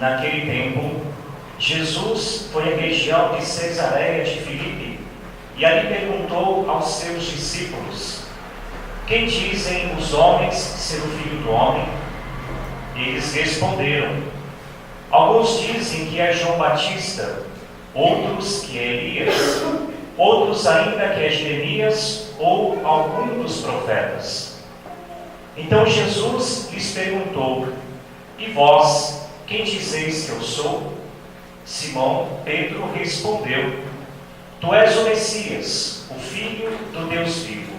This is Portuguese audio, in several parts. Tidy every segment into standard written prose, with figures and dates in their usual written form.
Naquele tempo, Jesus foi à região de Cesareia de Filipe e ali perguntou aos seus discípulos: quem dizem os homens ser o Filho do Homem? Eles responderam: alguns dizem que é João Batista, outros que é Elias, outros ainda que é Jeremias ou algum dos profetas. Então Jesus lhes perguntou: e vós, quem dizeis que eu sou? Simão Pedro respondeu: tu és o Messias, o Filho do Deus vivo.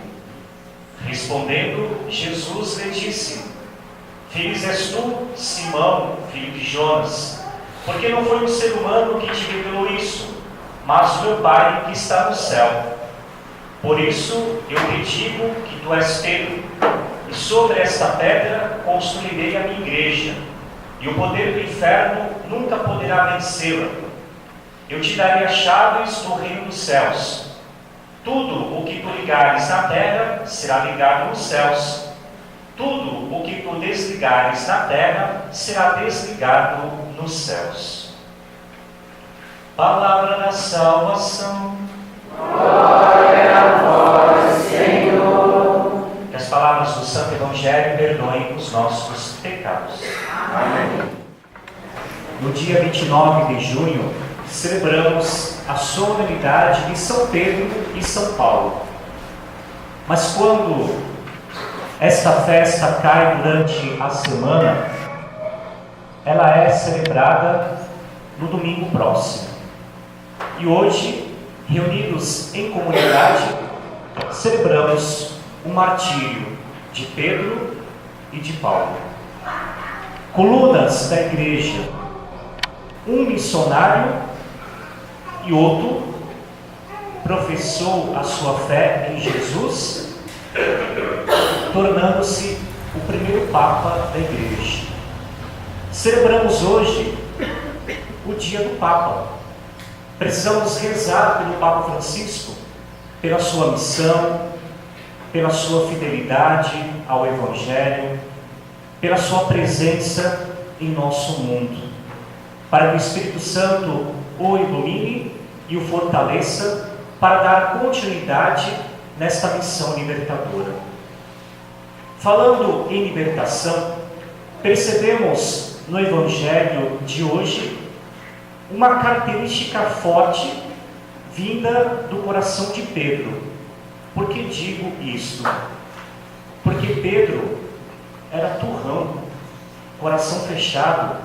Respondendo, Jesus lhe disse: feliz és tu, Simão, filho de Jonas, porque não foi um ser humano que te revelou isso, mas o meu Pai que está no céu. Por isso eu te digo que tu és Pedro, e sobre esta pedra construirei a minha igreja, e o poder do inferno nunca poderá vencê-la. Eu te darei as chaves do reino dos céus. Tudo o que tu ligares na terra será ligado nos céus. Tudo o que tu desligares na terra será desligado nos céus. Palavra da salvação. Glória a vós, Senhor. Que as palavras do Santo Evangelho perdoem os nossos pecados. Amém. No dia 29 de junho, celebramos a solenidade de São Pedro e São Paulo. Mas quando esta festa cai durante a semana, ela é celebrada no domingo próximo. E hoje, reunidos em comunidade, celebramos o martírio de Pedro e de Paulo. Colunas da igreja, um missionário e outro professou a sua fé em Jesus, tornando-se o primeiro Papa da igreja. Celebramos hoje o dia do Papa. Precisamos rezar pelo Papa Francisco, pela sua missão, pela sua fidelidade ao Evangelho, pela sua presença em nosso mundo, para que o Espírito Santo o ilumine e o fortaleça para dar continuidade nesta missão libertadora. Falando em libertação, percebemos no Evangelho de hoje uma característica forte vinda do coração de Pedro. Por que digo isto? Porque Pedro era turrão, coração fechado,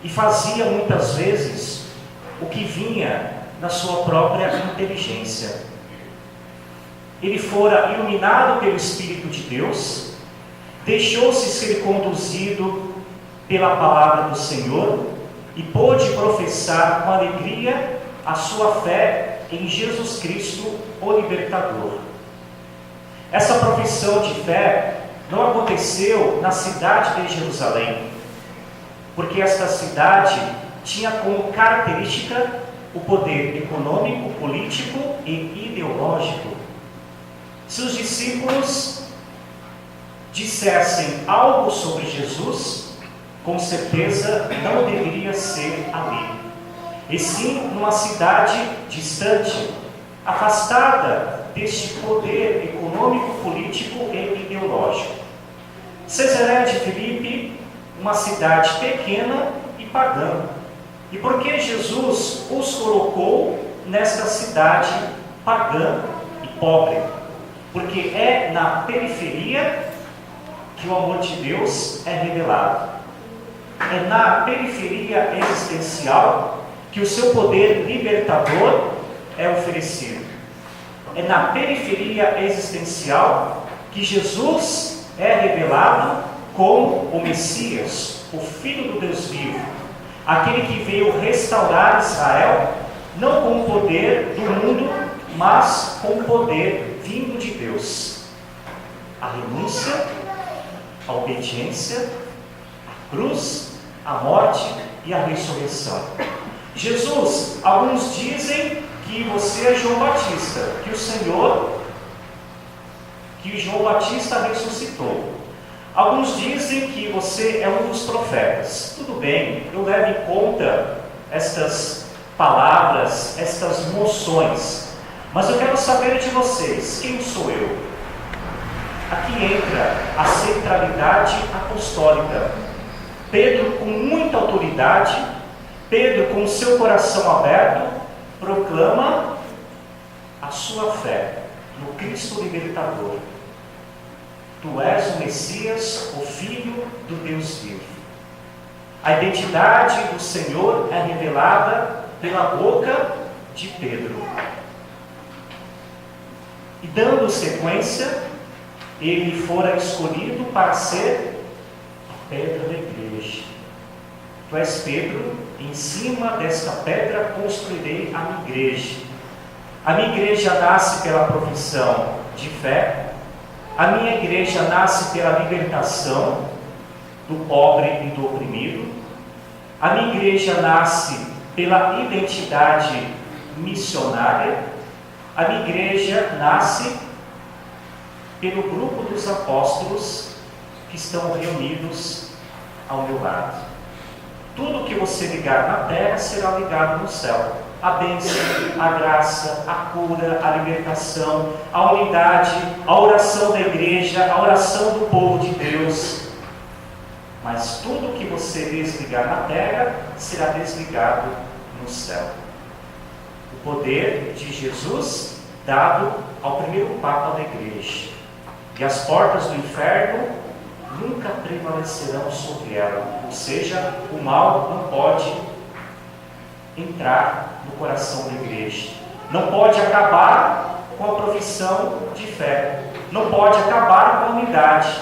e fazia muitas vezes o que vinha na sua própria inteligência. Ele fora iluminado pelo Espírito de Deus, deixou-se ser conduzido pela palavra do Senhor e pôde professar com alegria a sua fé em Jesus Cristo, o Libertador. Essa profissão de fé não aconteceu na cidade de Jerusalém, porque esta cidade tinha como característica o poder econômico, político e ideológico. Se os discípulos dissessem algo sobre Jesus, com certeza não deveria ser ali, e sim numa cidade distante, afastada deste poder econômico, político e ideológico. Cesareia de Filipe, uma cidade pequena e pagã. E por que Jesus os colocou nesta cidade pagã e pobre? Porque é na periferia que o amor de Deus é revelado. É na periferia existencial que o seu poder libertador é oferecido. É na periferia existencial que Jesus é revelado como o Messias, o Filho do Deus vivo, aquele que veio restaurar Israel, não com o poder do mundo, mas com o poder vindo de Deus. A renúncia, a obediência, a cruz, a morte e a ressurreição. Jesus, alguns dizem que você é João Batista, que João Batista ressuscitou. Alguns dizem que você é um dos profetas. Tudo bem, eu levo em conta estas palavras, estas moções. Mas eu quero saber de vocês, quem sou eu? Aqui entra a centralidade apostólica. Pedro, com muita autoridade, Pedro, com o seu coração aberto, proclama a sua fé no Cristo libertador. Tu és o Messias, o Filho do Deus vivo. A identidade do Senhor é revelada pela boca de Pedro. E dando sequência, ele fora escolhido para ser a pedra da igreja. Tu és Pedro, em cima desta pedra construirei a minha igreja. A minha igreja nasce pela profissão de fé. A minha igreja nasce pela libertação do pobre e do oprimido. A minha igreja nasce pela identidade missionária. A minha igreja nasce pelo grupo dos apóstolos que estão reunidos ao meu lado. Tudo que você ligar na terra será ligado no céu. A bênção, a graça, a cura, a libertação, a unidade, a oração da igreja, a oração do povo de Deus. Mas tudo que você desligar na terra será desligado no céu. O poder de Jesus dado ao primeiro Papa da igreja. E as portas do inferno nunca prevalecerão sobre ela. Ou seja, o mal não pode entrar no coração da igreja. Não pode acabar com a profissão de fé. Não pode acabar com a unidade.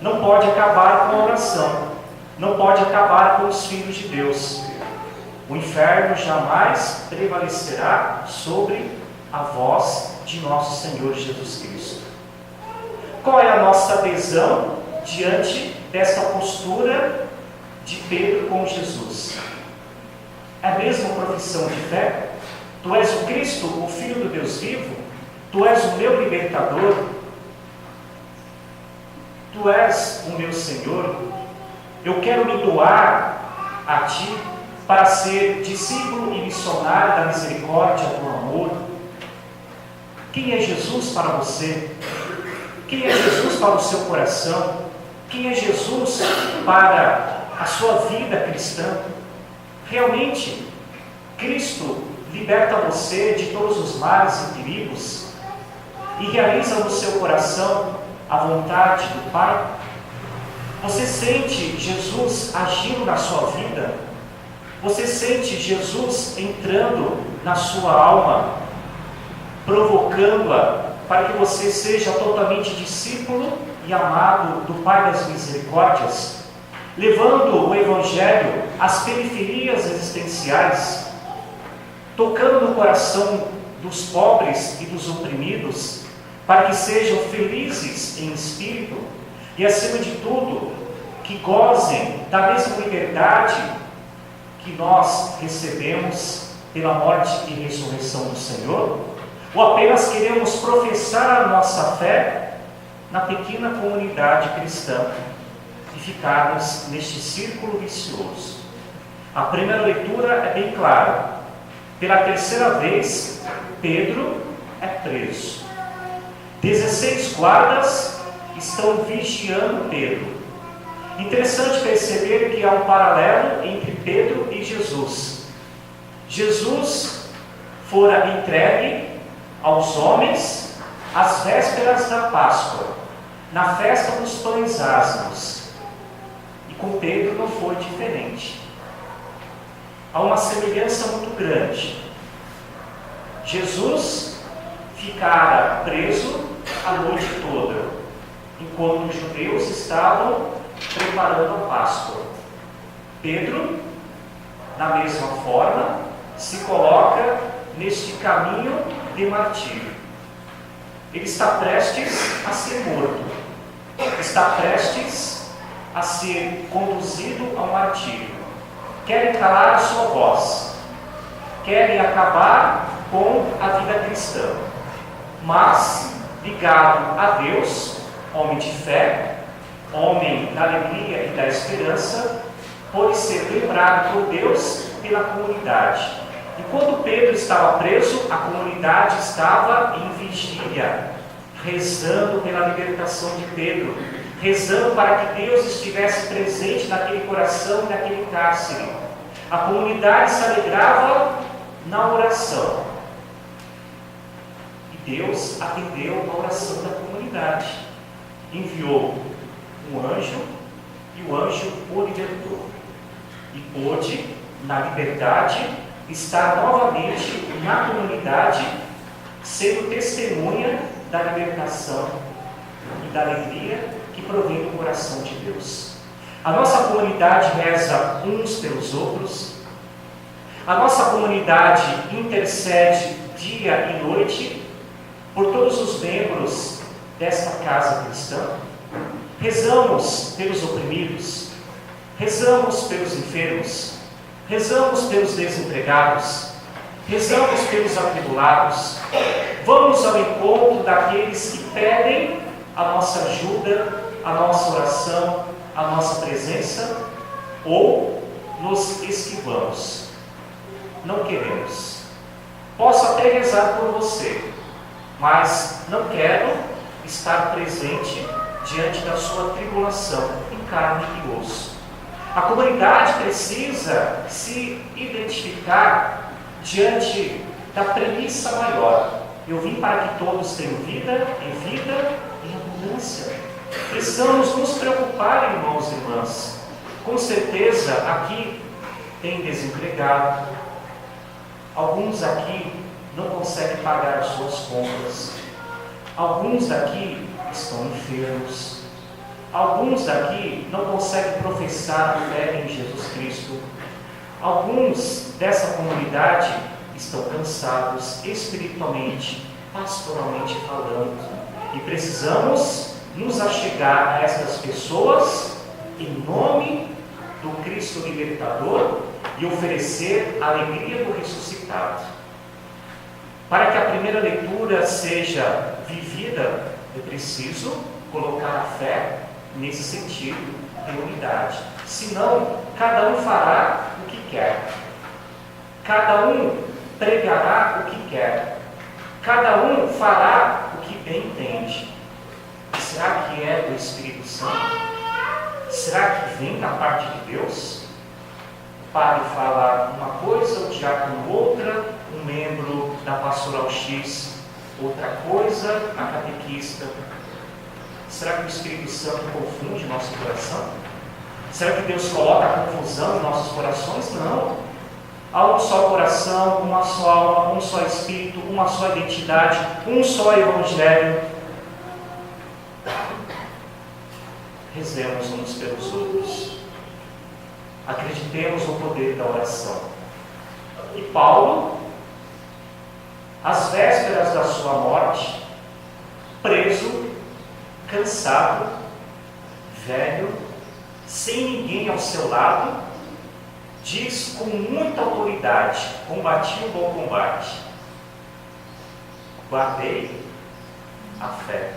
Não pode acabar com a oração. Não pode acabar com os filhos de Deus. O inferno jamais prevalecerá sobre a voz de nosso Senhor Jesus Cristo. Qual é a nossa adesão diante desta postura de Pedro com Jesus? É a mesma profissão de fé? Tu és o Cristo, o Filho do Deus vivo? Tu és o meu libertador? Tu és o meu Senhor? Eu quero me doar a Ti para ser discípulo e missionário da misericórdia, do amor. Quem é Jesus para você? Quem é Jesus para o seu coração? Quem é Jesus para a sua vida cristã? Realmente, Cristo liberta você de todos os males e perigos e realiza no seu coração a vontade do Pai? Você sente Jesus agindo na sua vida? Você sente Jesus entrando na sua alma, provocando-a para que você seja totalmente discípulo e amado do Pai das Misericórdias, levando o Evangelho às periferias existenciais, tocando no coração dos pobres e dos oprimidos, para que sejam felizes em espírito e, acima de tudo, que gozem da mesma liberdade que nós recebemos pela morte e ressurreição do Senhor? Ou apenas queremos professar a nossa fé na pequena comunidade cristã e ficarmos neste círculo vicioso? A primeira leitura é bem clara. Pela terceira vez, Pedro é preso. 16 guardas estão vigiando Pedro. Interessante perceber que há um paralelo entre Pedro e Jesus. Jesus fora entregue aos homens às vésperas da Páscoa, na festa dos pães asmos. E com Pedro não foi diferente. Há uma semelhança muito grande. Jesus ficara preso a noite toda, enquanto os judeus estavam preparando a Páscoa. Pedro, da mesma forma, se coloca neste caminho de martírio. Ele está prestes a ser morto, está prestes a ser conduzido ao martírio. Querem calar a sua voz, querem acabar com a vida cristã, mas ligado a Deus, homem de fé, homem da alegria e da esperança, pôde ser lembrado por Deus pela comunidade. E quando Pedro estava preso, a comunidade estava em vigília, rezando pela libertação de Pedro, rezando para que Deus estivesse presente naquele coração e naquele cárcere. A comunidade se alegrava na oração. E Deus atendeu a oração da comunidade. Enviou um anjo e o anjo o libertou. E pôde, na liberdade, estar novamente na comunidade, sendo testemunha da libertação e da alegria que provém do coração de Deus. A nossa comunidade reza uns pelos outros, a nossa comunidade intercede dia e noite por todos os membros desta casa cristã. Rezamos pelos oprimidos, rezamos pelos enfermos, rezamos pelos desempregados, rezamos pelos atribulados, vamos ao encontro daqueles que pedem a nossa ajuda, a nossa oração, a nossa presença, ou nos esquivamos. Não queremos. Posso até rezar por você, mas não quero estar presente diante da sua tribulação em carne e osso. A comunidade precisa se identificar diante da premissa maior. Eu vim para que todos tenham vida em abundância. Precisamos nos preocupar, irmãos e irmãs. Com certeza aqui tem desempregado. Alguns aqui não conseguem pagar as suas contas. Alguns daqui estão enfermos. Alguns daqui não conseguem professar a fé em Jesus Cristo. Alguns dessa comunidade estão cansados espiritualmente, pastoralmente falando. E precisamos nos achegar a essas pessoas em nome do Cristo libertador e oferecer a alegria do ressuscitado. Para que a primeira leitura seja vivida, é preciso colocar a fé nesse sentido de unidade. Senão, cada um fará o que quer. Cada um pregará o que quer. Cada um fará o que bem entende. Será que é do Espírito Santo? Será que vem da parte de Deus? O padre fala uma coisa, o diácono outra, um membro da pastoral X outra coisa, a catequista. Será que o Espírito Santo confunde nosso coração? Será que Deus coloca a confusão em nossos corações? Não. Há um só coração, uma só alma, um só Espírito, uma só identidade, um só Evangelho. Rezemos uns pelos outros. Acreditemos no poder da oração. E Paulo, às vésperas da sua morte, preso, cansado, velho, sem ninguém ao seu lado, diz com muita autoridade: combati o bom combate, guardei a fé.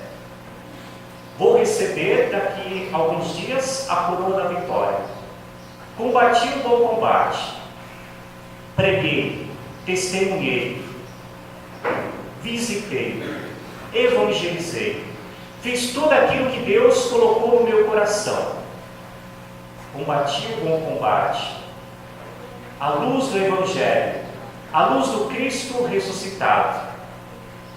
Vou receber daqui a alguns dias a coroa da vitória. Combati o bom combate, preguei, testemunhei, visitei, evangelizei, fiz tudo aquilo que Deus colocou no meu coração. Combati o bom combate, à luz do Evangelho, à luz do Cristo ressuscitado.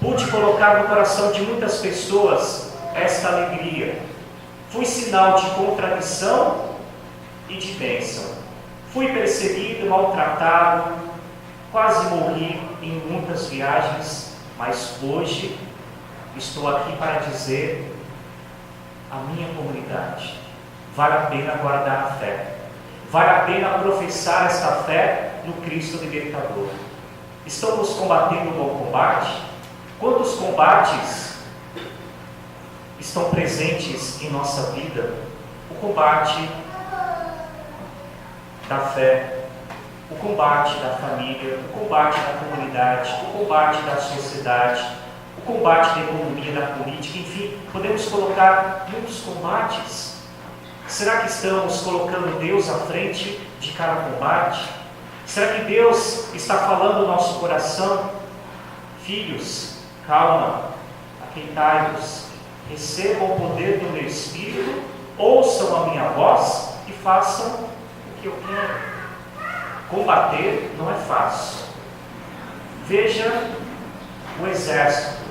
Pude colocar no coração de muitas pessoas esta alegria. Fui sinal de contradição e de bênção. Fui perseguido, maltratado, quase morri em muitas viagens, mas hoje estou aqui para dizer à minha comunidade: vale a pena guardar a fé, vale a pena professar esta fé no Cristo libertador. Estamos combatendo o bom combate? Quantos combates estão presentes em nossa vida? O combate da fé, o combate da família, o combate da comunidade, o combate da sociedade, o combate da economia, da política, enfim, podemos colocar muitos combates. Será que estamos colocando Deus à frente de cada combate? Será que Deus está falando no nosso coração? Filhos, calma, aquietai-vos, recebam o poder do meu Espírito, ouçam a minha voz e façam o que eu quero. Combater não é fácil. Veja o exército,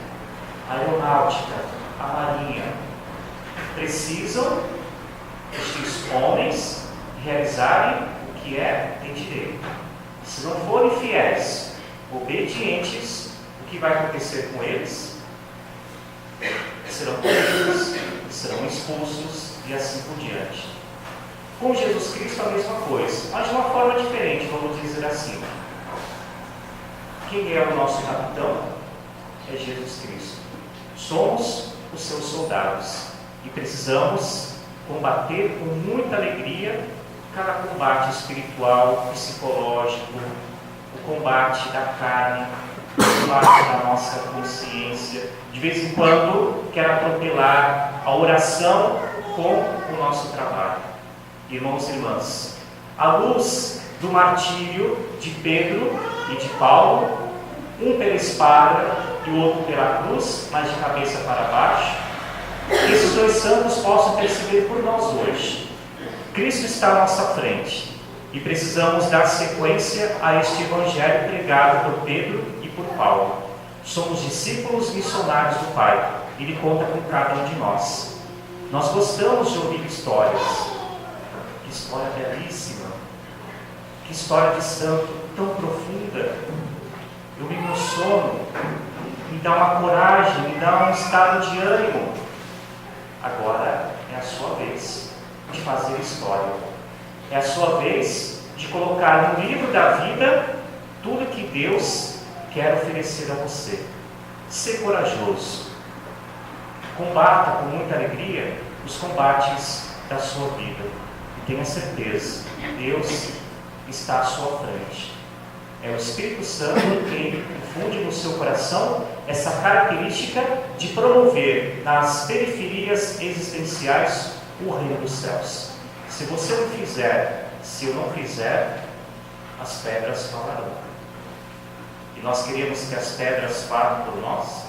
a aeronáutica, a marinha. Precisam estes homens realizarem o que tem direito. Se não forem fiéis, obedientes, o que vai acontecer com eles? Serão punidos, serão expulsos e assim por diante. Com Jesus Cristo a mesma coisa, mas de uma forma diferente, vamos dizer assim. Quem é o nosso capitão? É Jesus Cristo. Somos os seus soldados e precisamos combater com muita alegria cada combate espiritual, psicológico, o combate da carne, o combate da nossa consciência. De vez em quando, quero atropelar a oração com o nosso trabalho. Irmãos e irmãs, à luz do martírio de Pedro e de Paulo, um pela espada e o outro pela cruz, mas de cabeça para baixo, que esses dois santos possam perceber por nós hoje. Cristo está à nossa frente e precisamos dar sequência a este evangelho pregado por Pedro e por Paulo. Somos discípulos missionários do Pai. Ele conta com cada um de nós. Nós gostamos de ouvir histórias. Que história belíssima! Que história de santo tão profunda! Eu me emociono, me dá uma coragem, me dá um estado de ânimo. Agora é a sua vez de fazer história. É a sua vez de colocar no livro da vida tudo que Deus quer oferecer a você. Ser corajoso. Combata com muita alegria os combates da sua vida. E tenha certeza, Deus está à sua frente. É o Espírito Santo quem infunde no seu coração essa característica de promover nas periferias existenciais o reino dos céus. Se você não fizer, se eu não fizer, as pedras falarão. E nós queremos que as pedras falem por nós?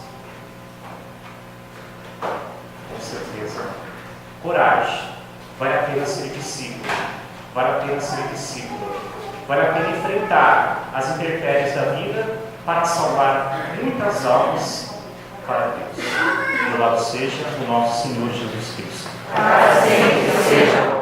Com certeza. Coragem. Vale a pena ser discípulo. Vale a pena ser discípulo. Vale a pena enfrentar as intempéries da vida para salvar muitas almas para Deus. Louvado seja o nosso Senhor Jesus Cristo. Para sempre seja